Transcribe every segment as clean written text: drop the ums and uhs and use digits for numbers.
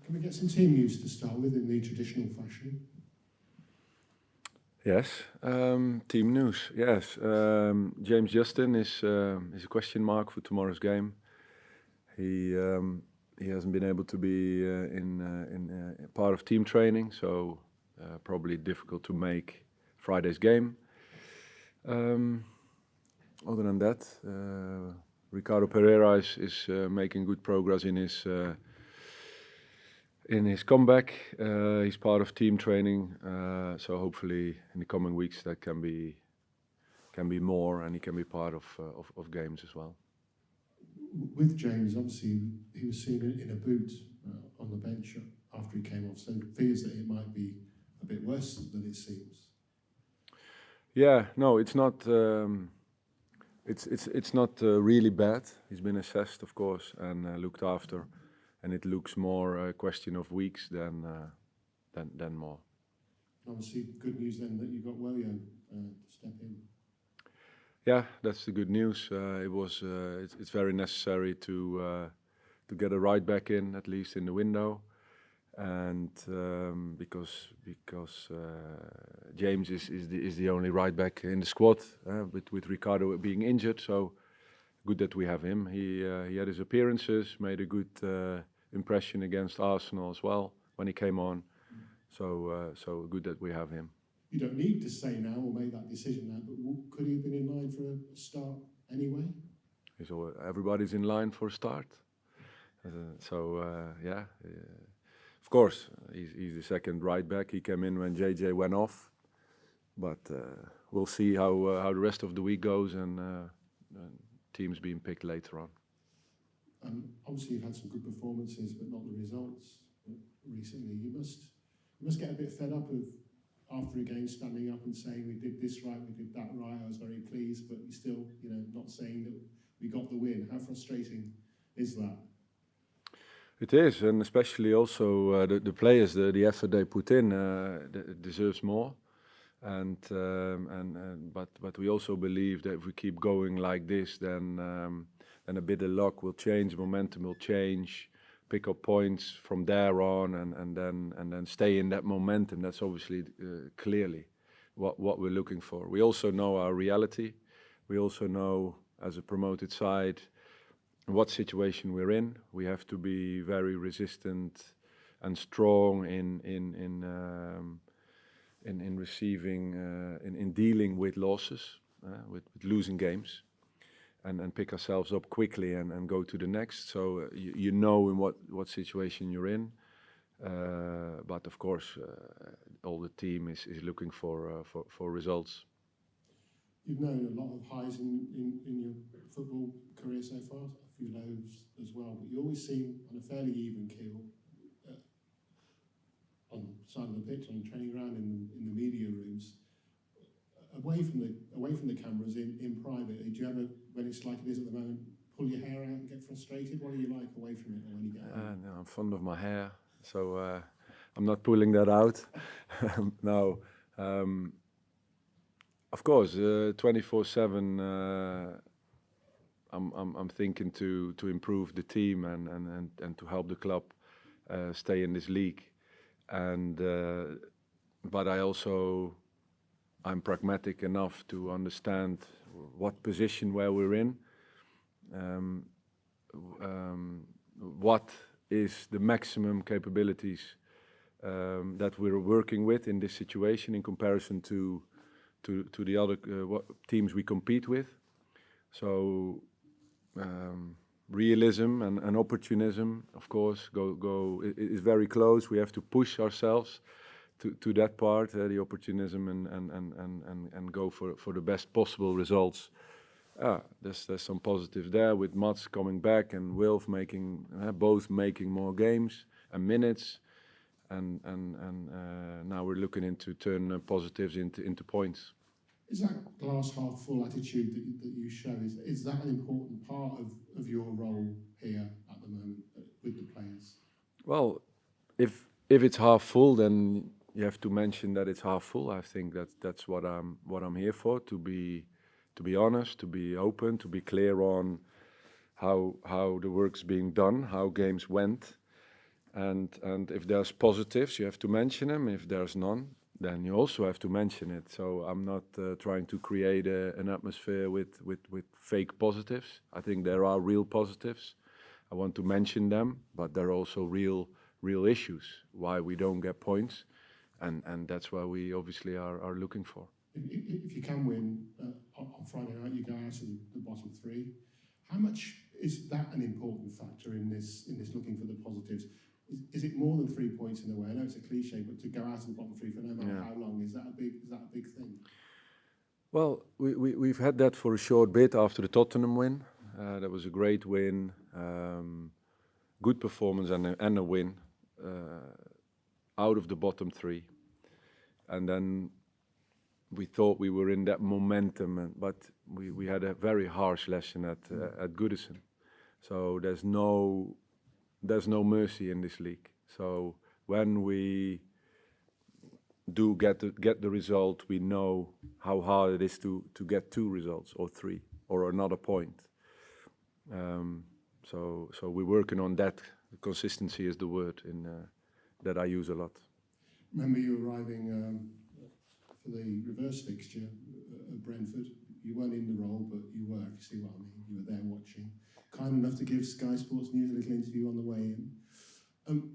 Can we get some team news to start with in the traditional fashion? Yes, team news. Yes, James Justin is a question mark for tomorrow's game. He hasn't been able to be in part of team training, so probably difficult to make Friday's game. Other than that, Ricardo Pereira is making good progress in his comeback. He's part of team training, so hopefully in the coming weeks that can be more, and he can be part of games as well. With James, obviously he was seen in a boot on the bench after he came off, so fears that it might be a bit worse than it seems. Yeah, no, it's not. It's not really bad. He's been assessed, of course, and looked after, and it looks more a question of weeks than more. Obviously, good news then that you got Welio to step in. Yeah, that's the good news. It's very necessary to get a right back in, at least in the window, and because James is the only right back in the squad, with Ricardo being injured. So good that we have him. He had his appearances, made a good impression against Arsenal as well when he came on. So good that we have him. You don't need to say now or make that decision now, but could he have been in line for a start anyway? So everybody's in line for a start. Yeah, of course, he's the second right back. He came in when JJ went off, but we'll see how the rest of the week goes and teams being picked later on. Obviously, you've had some good performances, but not the results recently. You must get a bit fed up of after a game standing up and saying we did this right, we did that right. I was very pleased, but you still, not saying that we got the win. How frustrating is that? It is, and especially also the players, the effort they put in deserves more. But we also believe that if we keep going like this, then a bit of luck will change, momentum will change, pick up points from there on, and then stay in that momentum. That's obviously clearly what we're looking for. We also know our reality. We also know, as a promoted side, what situation we're in. We have to be very resistant and strong in receiving, in dealing with losses, with losing games, and pick ourselves up quickly and go to the next. So you know in what situation you're in, but of course all the team is looking for results. You've known a lot of highs in your football career so far, a few lows as well, but you always seem on a fairly even keel on the side of the pitch, on the training ground, in the media rooms, away from the cameras, in private. Do you ever, when it's like it is at the moment, pull your hair out and get frustrated? What are you like away from it, or when you get home? No, I'm fond of my hair, so I'm not pulling that out. No. Of course, 24/7. I'm thinking to improve the team and to help the club stay in this league, but I'm pragmatic enough to understand what position where we're in, what is the maximum capabilities that we're working with in this situation in comparison to the other teams we compete with. So realism and opportunism, of course, is very close. We have to push ourselves to that part, the opportunism, and go for the best possible results. There's some positives there with Mats coming back and Wilf both making more games and minutes. And now we're looking into turn positives into points. Is that glass half full attitude that you show, is that an important part of your role here at the moment with the players? Well, if it's half full, then you have to mention that it's half full. I think that's what I'm here for, to be honest, to be open, to be clear on how the work's being done, how games went. And if there's positives, you have to mention them. If there's none, then you also have to mention it. So I'm not trying to create an atmosphere with fake positives. I think there are real positives. I want to mention them, but there are also real issues why we don't get points, and that's why we obviously are looking for. If you can win on Friday night, you go out of the bottom three. How much is that an important factor in this looking for the positives? Is it more than 3 points in a way? I know it's a cliche, but to go out of the bottom three for no matter how long, is that a big thing? Well, we've had that for a short bit after the Tottenham win. That was a great win, good performance and a win out of the bottom three. And then we thought we were in that momentum, but we had a very harsh lesson at Goodison. So there's no mercy in this league. So when we do get the result, we know how hard it is to get 2 results or 3 or another point. So we're working on that. Consistency is the word that I use a lot. Remember you arriving for the reverse fixture at Brentford. You weren't in the role, but you were, if you see what I mean. You were there watching. Kind enough to give Sky Sports News a little interview on the way in.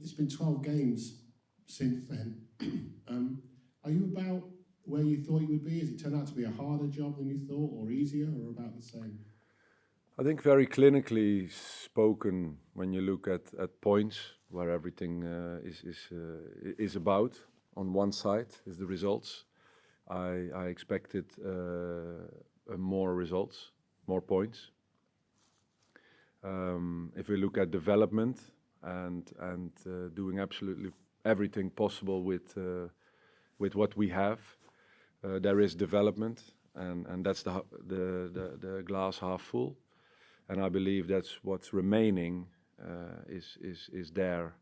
It's been 12 games since then. Are you about where you thought you would be? Has it turned out to be a harder job than you thought, or easier, or about the same? I think very clinically spoken, when you look at points, where everything is about, on one side is the results. I expected more results, more points. If we look at development and doing absolutely everything possible with what we have, there is development, and that's the glass half full. And I believe that's what's remaining is there,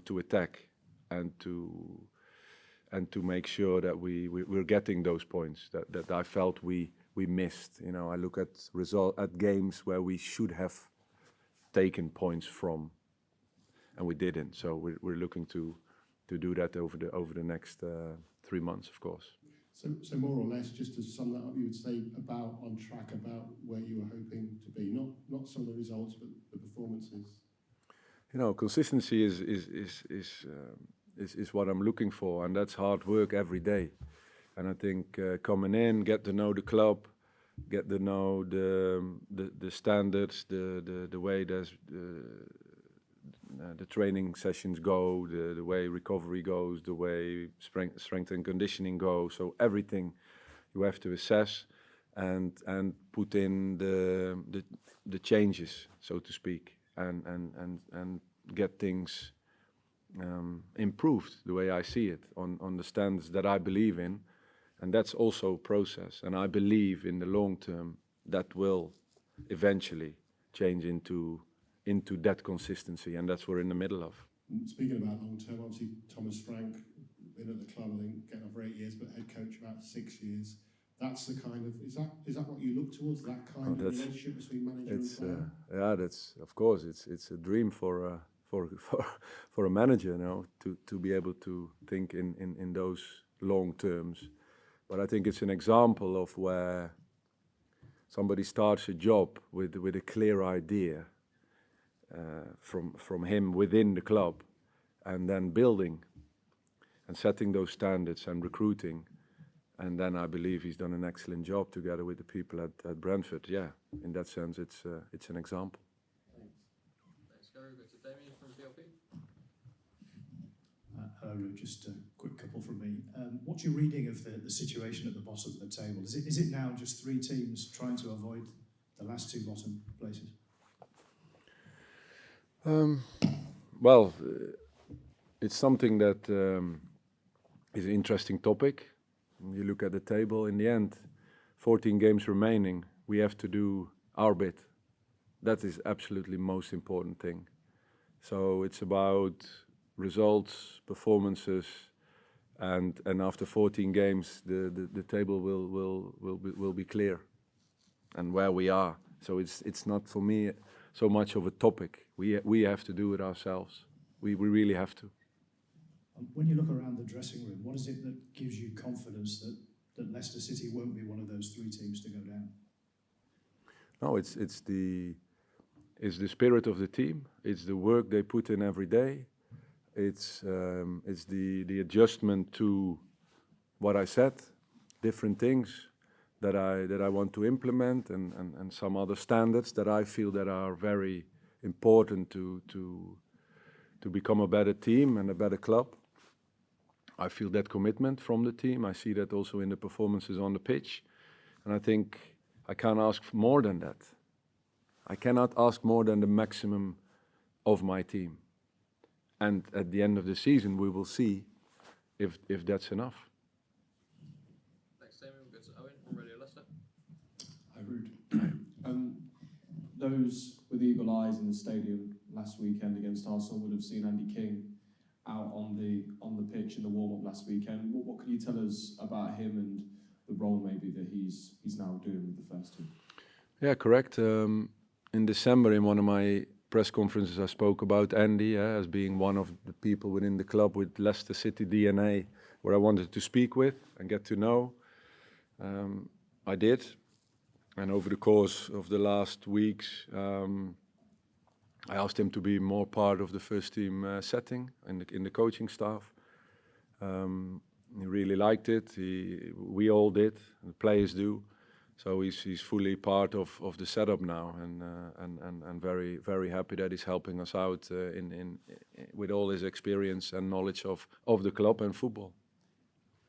to attack and to make sure that we're getting those points that I felt we missed. I look at games where we should have taken points from, and we didn't. So we're looking to do that over the next 3 months, of course. So more or less, just to sum that up, you would say about on track, about where you were hoping to be, not some of the results, but the performances. Consistency is what I'm looking for, and that's hard work every day. And I think coming in, get to know the club, get to know the standards, the way the training sessions go, the way recovery goes, the way strength and conditioning go. So everything you have to assess and put in the changes, so to speak, and get things improved the way I see it on the standards that I believe in, and that's also a process. And I believe in the long term that will eventually change into that consistency, and that's what we're in the middle of. Speaking about long term, obviously Thomas Frank been at the club, I think, getting over 8 years, but head coach about 6 years. That's the kind of is that what you look towards? That kind of relationship between manager and player? Yeah, that's of course it's a dream for a manager now to be able to think in those long terms. But I think it's an example of where somebody starts a job with a clear idea from him within the club, and then building and setting those standards and recruiting. And then I believe he's done an excellent job together with the people at Brentford. Yeah, in that sense, it's an example. Thanks, Gary. Go to Damien from VLP. Hello, Ruud. Just a quick couple from me. What's your reading of the situation at the bottom of the table? Is it now just 3 teams trying to avoid the last 2 bottom places? Well, it's something that is an interesting topic. You look at the table, in the end, 14 games remaining, we have to do our bit. That is absolutely most important thing. So it's about results, performances, and after 14 games, the table will be clear, and where we are. So it's not for me so much of a topic. We have to do it ourselves. We really have to. When you look around the dressing room, what is it that gives you confidence that Leicester City won't be one of those three teams to go down? No, it's the spirit of the team. It's the work they put in every day. It's the adjustment to what I said, different things that I want to implement, and some other standards that I feel that are very important to become a better team and a better club. I feel that commitment from the team. I see that also in the performances on the pitch, and I think I can't ask for more than that. I cannot ask more than the maximum of my team. And at the end of the season, we will see if that's enough. Thanks, Damien. We'll go to Owen from Radio Leicester. Hi, Ruud. Those with eagle eyes in the stadium last weekend against Arsenal would have seen Andy King out on the pitch in the warm-up last weekend. What can you tell us about him and the role maybe that he's now doing with the first team? Yeah, correct. In December, in one of my press conferences, I spoke about Andy as being one of the people within the club with Leicester City DNA, where I wanted to speak with and get to know. I did, and over the course of the last weeks, I asked him to be more part of the first team setting in the coaching staff. He really liked it. We all did, the players do. So he's fully part of the setup now, and very happy that he's helping us out with all his experience and knowledge of the club and football.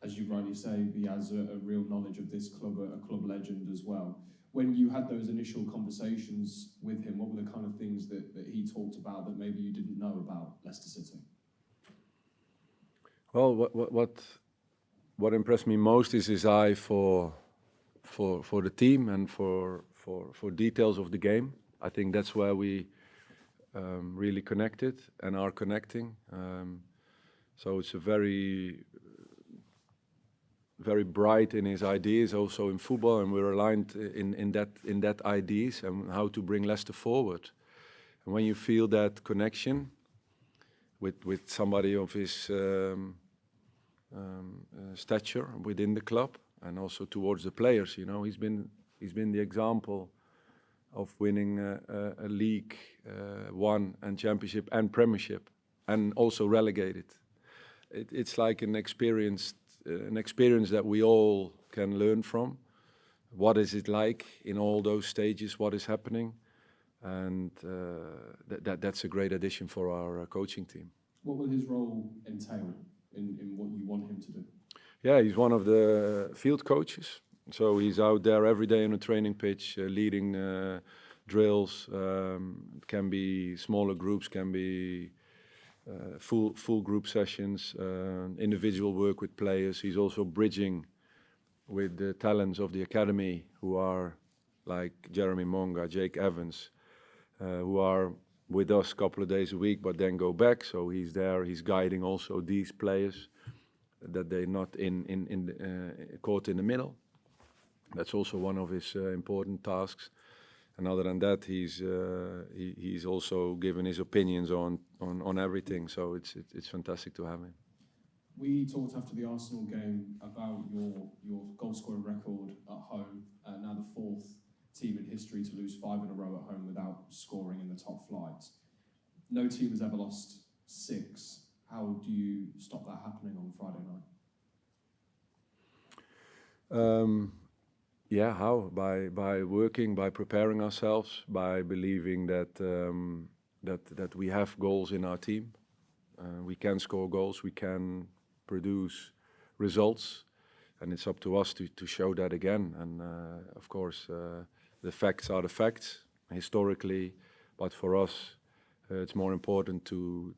As you rightly say, he has a real knowledge of this club, a club legend as well. When you had those initial conversations with him, what were the kind of things that he talked about that maybe you didn't know about Leicester City? Well, what impressed me most is his eye for the team and for details of the game. I think that's where we really connected and are connecting. So it's a very bright in his ideas, also in football, and we're aligned in that ideas and how to bring Leicester forward. And when you feel that connection with somebody of his stature within the club, and also towards the players, he's been the example of winning a league, one and championship and premiership, and also relegated. It's like an experience that we all can learn from. What is it like in all those stages? What is happening? And that's a great addition for our coaching team. What will his role entail in what you want him to do? Yeah, he's one of the field coaches. So he's out there every day on a training pitch, leading drills. It can be smaller groups, can be full group sessions, individual work with players. He's also bridging with the talents of the academy, who are like Jeremy Monga, Jake Evans, who are with us a couple of days a week, but then go back. So he's there. He's guiding also these players, that they're not caught in the middle. That's also one of his important tasks. And other than that, he's also given his opinions on everything. So it's fantastic to have him. We talked after the Arsenal game about your goal scoring record at home. Now the fourth team in history to lose 5 in a row at home without scoring in the top flight. No team has ever lost 6. How do you stop that happening on Friday night? Yeah, how? By working, by preparing ourselves, by believing that that we have goals in our team. We can score goals, we can produce results, and it's up to us to show that again. And of course, the facts are the facts historically, but for us, it's more important to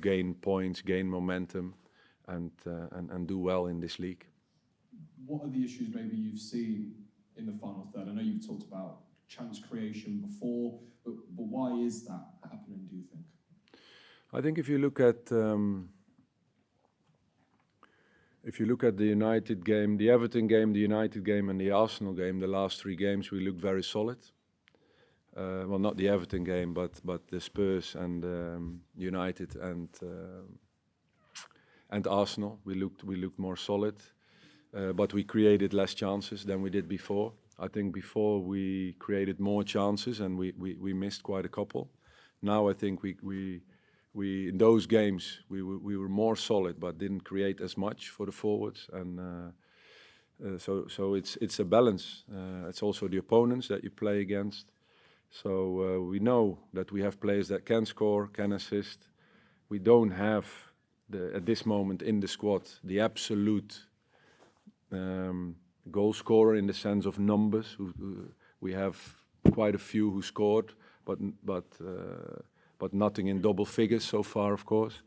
gain points, gain momentum, and do well in this league. What are the issues maybe you've seen in the final third? I know you've talked about chance creation before, but why is that happening, do you think? I think if you look at the United game, the Everton game, the United game, and the Arsenal game, the last 3 games, we looked very solid. well, not the Everton game, but the Spurs and United and Arsenal. We looked more solid, but we created less chances than we did before. I think before we created more chances and we missed quite a couple. Now I think we in those games we were more solid, but didn't create as much for the forwards, and so it's a balance. It's also the opponents that you play against. So we know that we have players that can score, can assist. We don't have at this moment in the squad the absolute goal scorer in the sense of numbers. We have quite a few who scored, but nothing in double figures so far, of course.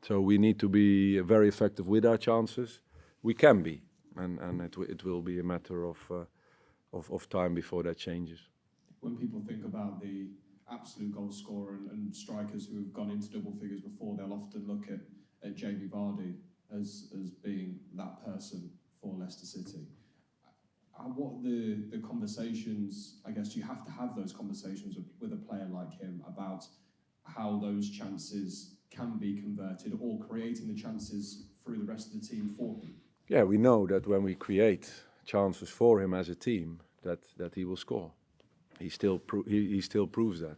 So we need to be very effective with our chances. We can be, and it will be a matter of time before that changes. When people think about the absolute goal scorer and strikers who have gone into double figures before, they'll often look at Jamie Vardy as being that person for Leicester City. What the conversations, I guess you have to have those conversations with a player like him about how those chances can be converted, or creating the chances through the rest of the team for him. Yeah, we know that when we create chances for him as a team, that he will score. He still proves that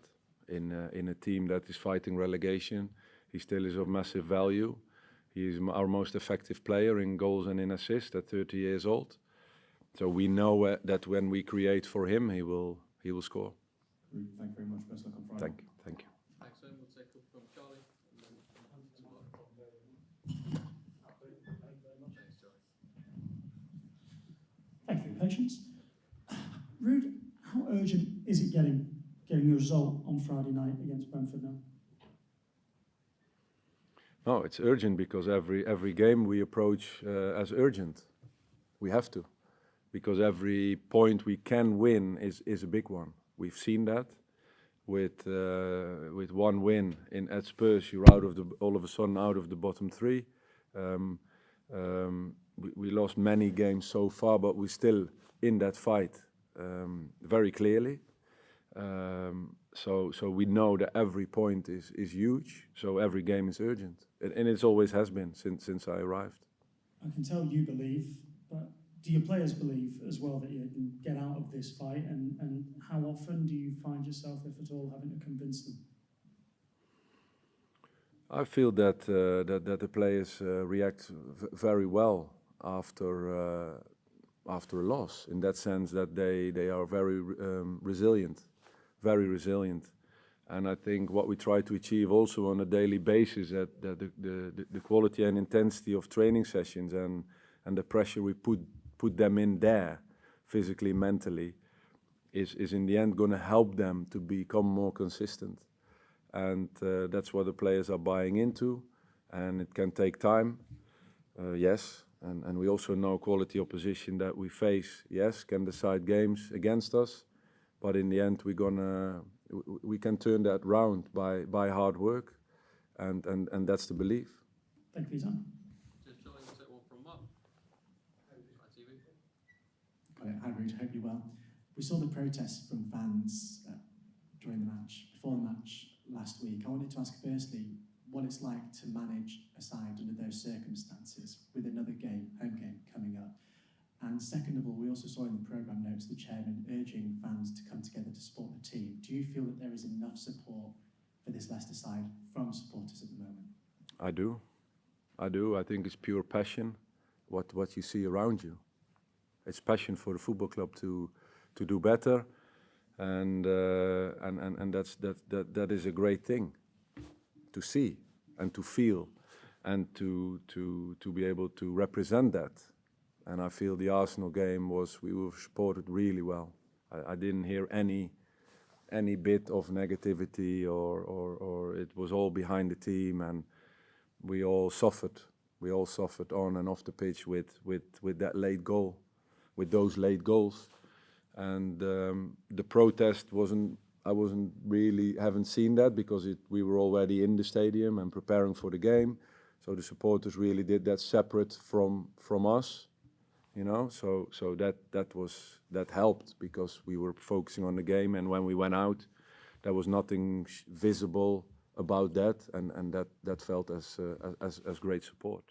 in a team that is fighting relegation. He still is of massive value. He is our most effective player in goals and in assists at 30 years old. So we know that when we create for him, he will score. Ruud, thank you very much. Best luck on Friday. Thank you. Thanks, We'll take up from Charlie. And then Thanks, Charlie. Thank you for your patience. Ruud, how urgent is it getting a result on Friday night against Brentford now? No, it's urgent because every game we approach as urgent. We have to, because every point we can win is a big one. We've seen that with one win at Spurs, you're all of a sudden out of the bottom three. We lost many games so far, but we're still in that fight very clearly. So we know that every point is huge. So every game is urgent, and it always has been since I arrived. I can tell you believe, but do your players believe as well that you can get out of this fight? And how often do you find yourself, if at all, having to convince them? I feel that the players react very well after a loss, in that sense that they are very resilient, and I think what we try to achieve also on a daily basis, that the quality and intensity of training sessions and the pressure we put them in there, physically, mentally, is in the end going to help them to become more consistent. And that's what the players are buying into, and it can take time, yes. And we also know quality opposition that we face, yes, can decide games against us, but in the end we can turn that round by hard work, and that's the belief. Thank you for your time. Just Charlie, we'll take one from Mark. ITV. Hi Ruud, hope you're well. We saw the protests from fans before the match last week. I wanted to ask firstly what it's like to manage a side under those circumstances with another home game coming up. And second of all, we also saw in the programme notes the chairman urging fans to come together to support the team. Do you feel that there is enough support for this Leicester side from supporters at the moment? I do. I think it's pure passion, what you see around you. It's passion for the football club to do better, and that is a great thing to see and to feel, and to be able to represent that. And I feel the Arsenal game we were supported really well. I didn't hear any bit of negativity or it was all behind the team, and we all suffered. We all suffered on and off the pitch with that late goal, with those late goals. And the protest haven't seen that because we were already in the stadium and preparing for the game. So the supporters really did that separate from us, you know. So that helped because we were focusing on the game, and when we went out, there was nothing visible about that, and that felt as great support.